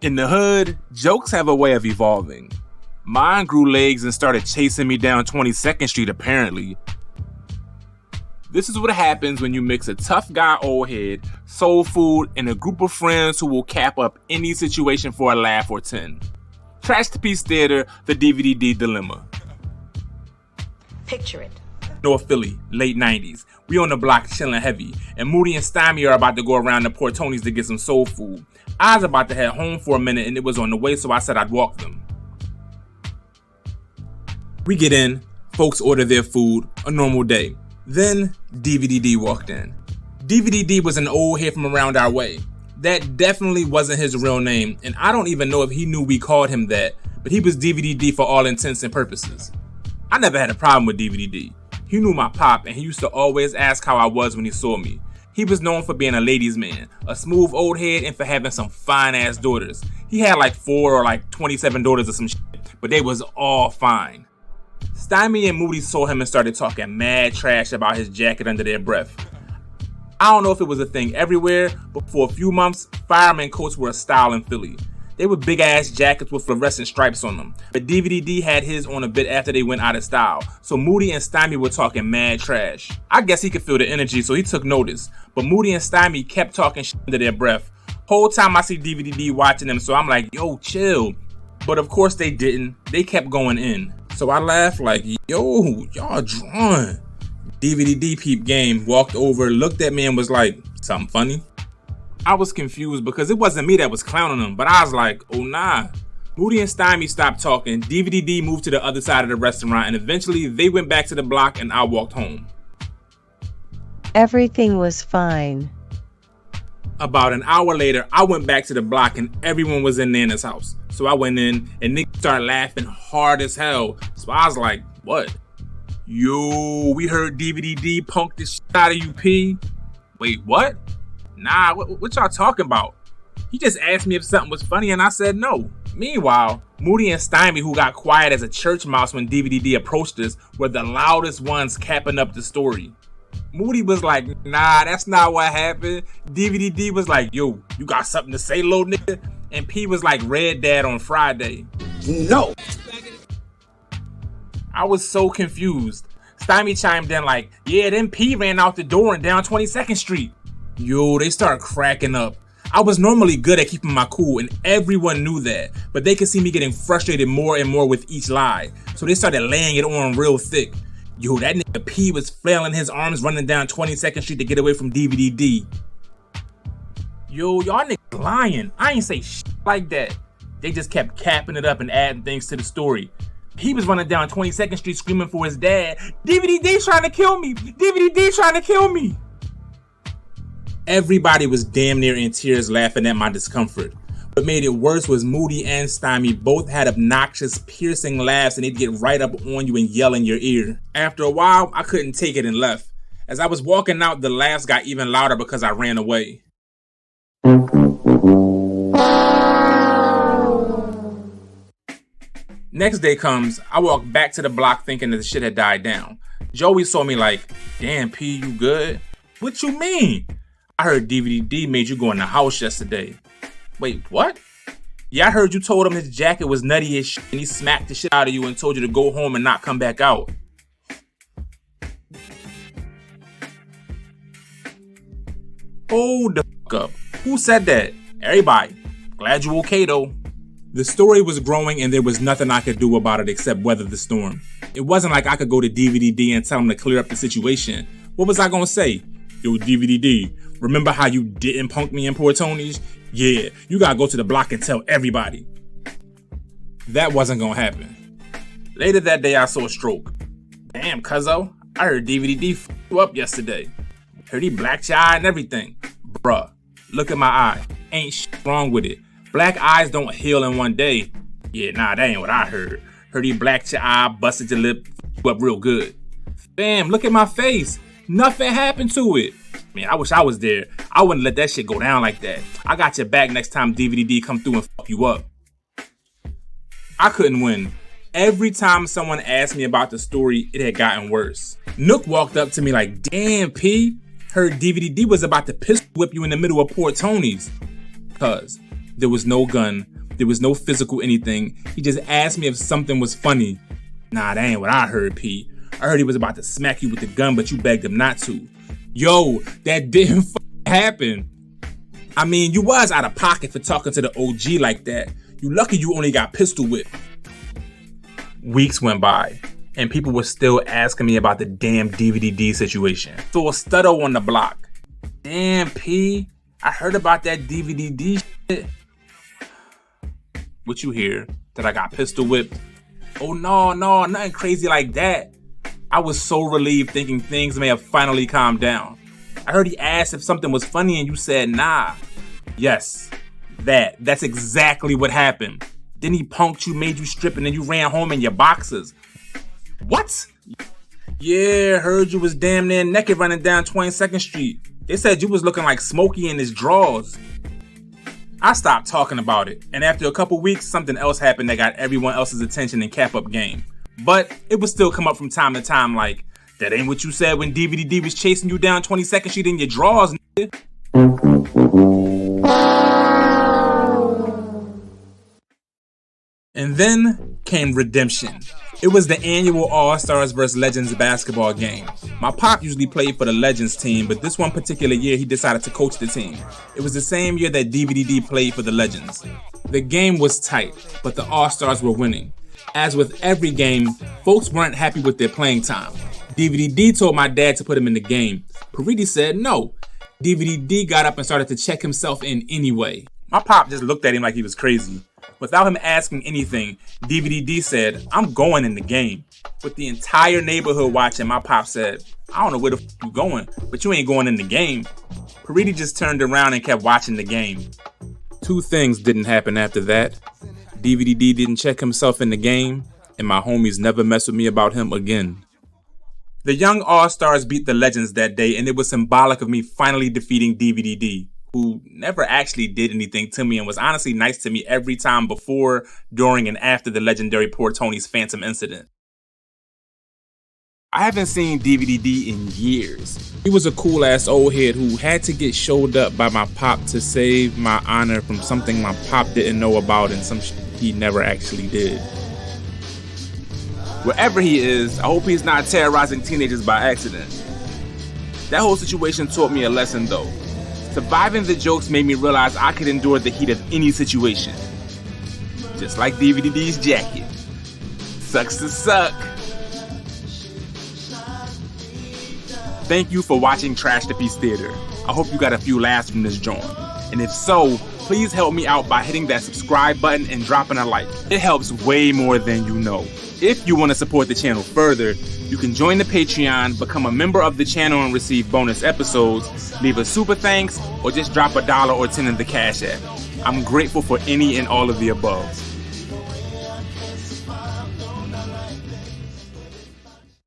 In the hood, jokes have a way of evolving. Mine grew legs and started chasing me down 22nd Street apparently. This is what happens when you mix a tough guy old head, soul food, and a group of friends who will cap up any situation for a laugh or 10. Trash to Piece Theater, the DVD Dilemma. Picture it. North Philly, late 90s. We on the block chilling heavy, and Moody and Stymie are about to go around to Portoni's to get some soul food. I was about to head home for a minute and it was on the way, so I said I'd walk them. We get in, folks order their food, a normal day. Then DVD walked in. DVD was an old head from around our way. That definitely wasn't his real name, and I don't even know if he knew we called him that, but he was DVD for all intents and purposes. I never had a problem with DVD. He knew my pop and he used to always ask how I was when he saw me. He was known for being a ladies' man, a smooth old head, and for having some fine ass daughters. He had like 4 or like 27 daughters or some shit, but they was all fine. Stymie and Moody saw him and started talking mad trash about his jacket under their breath. I don't know if it was a thing everywhere, but for a few months, fireman coats were a style in Philly. They were big ass jackets with fluorescent stripes on them, but DVD had his on a bit after they went out of style, so Moody and Stymie were talking mad trash. I guess he could feel the energy, so he took notice, but Moody and Stymie kept talking shit under their breath. Whole time I see DVD watching them, so I'm like, yo, chill. But of course they didn't. They kept going in. So I laughed like, yo, y'all drawing. DVD peep game, walked over, looked at me and was like, something funny? I was confused because it wasn't me that was clowning them, but I was like, oh nah. Moody and Stymie stopped talking, DVD moved to the other side of the restaurant, and eventually they went back to the block and I walked home. Everything was fine. About an hour later, I went back to the block and everyone was in Nana's house. So I went in and Nick started laughing hard as hell. So I was like, what? Yo, we heard DVD punk this shit out of you, P. Wait, what? Nah, what y'all talking about? He just asked me if something was funny and I said no. Meanwhile, Moody and Stymie, who got quiet as a church mouse when DVD approached us, were the loudest ones capping up the story. Moody was like, nah, that's not what happened. DVD was like, yo, you got something to say, little nigga? And P was like, Red Dad on Friday. No. I was so confused. Stymie chimed in like, yeah, then P ran out the door and down 22nd Street. Yo, they started cracking up. I was normally good at keeping my cool and everyone knew that, but they could see me getting frustrated more and more with each lie. So they started laying it on real thick. Yo, that nigga P was flailing his arms running down 22nd Street to get away from DVD. Yo, y'all niggas lying. I ain't say shit like that. They just kept capping it up and adding things to the story. He was running down 22nd Street screaming for his dad. DVD trying to kill me. DVD trying to kill me. Everybody was damn near in tears laughing at my discomfort. What made it worse was Moody and Stymie both had obnoxious, piercing laughs and they'd get right up on you and yell in your ear. After a while, I couldn't take it and left. As I was walking out, the laughs got even louder because I ran away. Next day comes, I walk back to the block thinking that the shit had died down. Joey saw me like, damn P, you good? What you mean? I heard DVD made you go in the house yesterday. Wait, what? Yeah, I heard you told him his jacket was nutty as shit and he smacked the shit out of you and told you to go home and not come back out. Hold the fuck up. Who said that? Everybody. Glad you okay though. The story was growing and there was nothing I could do about it except weather the storm. It wasn't like I could go to DVD and tell him to clear up the situation. What was I gonna say? Yo, DVD, remember how you didn't punk me in Portoni's? Yeah, you gotta go to the block and tell everybody. That wasn't gonna happen. Later that day, I saw a stroke. Damn, cuzzo, I heard DVD f*** you up yesterday. Heard he blacked your eye and everything. Bruh, look at my eye. Ain't shit wrong with it. Black eyes don't heal in one day. Yeah, nah, that ain't what I heard. Heard he blacked your eye, busted your lip, f*** you up real good. Fam, look at my face. Nothing happened to it. Man, I wish I was there. I wouldn't let that shit go down like that. I got your back next time DVD come through and fuck you up. I couldn't win. Every time someone asked me about the story, it had gotten worse. Nook walked up to me like, damn P, heard DVD was about to pistol whip you in the middle of Portoni's. Cuz, There was no gun. There was no physical anything. He just asked me if something was funny. Nah, that ain't what I heard, P. I heard he was about to smack you with the gun, but you begged him not to. Yo, that didn't happen. I mean, you was out of pocket for talking to the OG like that. You lucky you only got pistol whipped. Weeks went by, and people were still asking me about the damn DVD situation. So a stutter on the block. Damn, P, I heard about that DVD shit. What you hear? That I got pistol whipped? Oh no, nothing crazy like that. I was so relieved thinking things may have finally calmed down. I heard he asked if something was funny and you said nah. Yes, that's exactly what happened. Then he punked you, made you strip, and then you ran home in your boxers. What? Yeah, heard you was damn near naked running down 22nd Street. They said you was looking like Smokey in his drawers. I stopped talking about it, and after a couple weeks, something else happened that got everyone else's attention in Cap-Up game. But it would still come up from time to time like, that ain't what you said when DVD was chasing you down 22nd Street in your drawers, nigga. And then came redemption. It was the annual All-Stars vs. Legends basketball game. My pop usually played for the Legends team, but this one particular year he decided to coach the team. It was the same year that DVD played for the Legends. The game was tight, but the All-Stars were winning. As with every game, folks weren't happy with their playing time. DVD told my dad to put him in the game. Paridi said no. DVD got up and started to check himself in anyway. My pop just looked at him like he was crazy. Without him asking anything, DVD said, I'm going in the game. With the entire neighborhood watching, my pop said, I don't know where the f you going, but you ain't going in the game. Paridi just turned around and kept watching the game. Two things didn't happen after that. DVD didn't check himself in the game, and my homies never messed with me about him again. The young All-Stars beat the Legends that day, and it was symbolic of me finally defeating DVD, who never actually did anything to me and was honestly nice to me every time before, during, and after the legendary Poor Tony's Phantom incident. I haven't seen DVD in years. He was a cool-ass old head who had to get showed up by my pop to save my honor from something my pop didn't know about and some shit he never actually did. Wherever he is, I hope he's not terrorizing teenagers by accident. That whole situation taught me a lesson though. Surviving the jokes made me realize I could endure the heat of any situation. Just like DVD's jacket. Sucks to suck. Thank you for watching Trash the Piece Theater. I hope you got a few laughs from this joint. And if so, please help me out by hitting that subscribe button and dropping a like. It helps way more than you know. If you want to support the channel further, you can join the Patreon, become a member of the channel and receive bonus episodes, leave a super thanks, or just drop $1 or $10 in the Cash App. I'm grateful for any and all of the above.